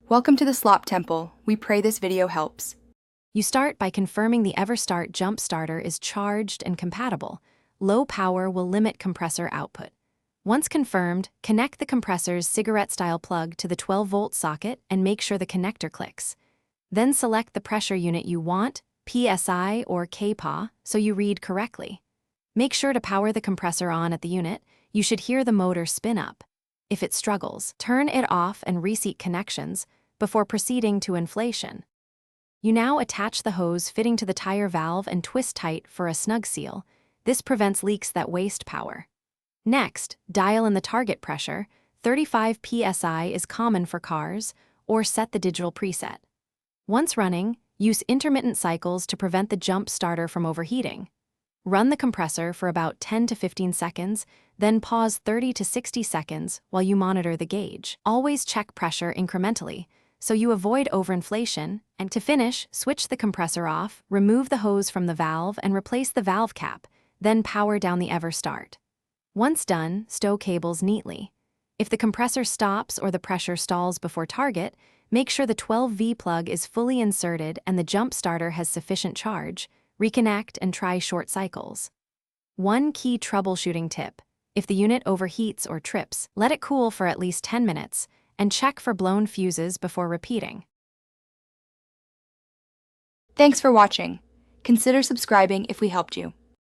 Welcome to the Slop Temple. We pray this video helps. You start by confirming the Everstart jump starter is charged and compatible. Low power will limit compressor output. Once confirmed, connect the compressor's cigarette-style plug to the 12-volt socket and make sure the connector clicks. Then select the pressure unit you want, PSI or kPa, so you read correctly. Make sure to power the compressor on at the unit. You should hear the motor spin up. If it struggles, turn it off and reseat connections before proceeding to inflation. You now attach the hose fitting to the tire valve and twist tight for a snug seal. This prevents leaks that waste power. Next, dial in the target pressure. 35 psi is common for cars, or set the digital preset. Once running, use intermittent cycles to prevent the jump starter from overheating. Run the compressor for about 10 to 15 seconds, then pause 30 to 60 seconds while you monitor the gauge. Always check pressure incrementally, so you avoid overinflation, and to finish, switch the compressor off, remove the hose from the valve and replace the valve cap, then power down the Everstart. Once done, stow cables neatly. If the compressor stops or the pressure stalls before target, make sure the 12V plug is fully inserted and the jump starter has sufficient charge. Reconnect and try short cycles. One key troubleshooting tip: if the unit overheats or trips, let it cool for at least 10 minutes and check for blown fuses before repeating. Thanks for watching. Consider subscribing if we helped you.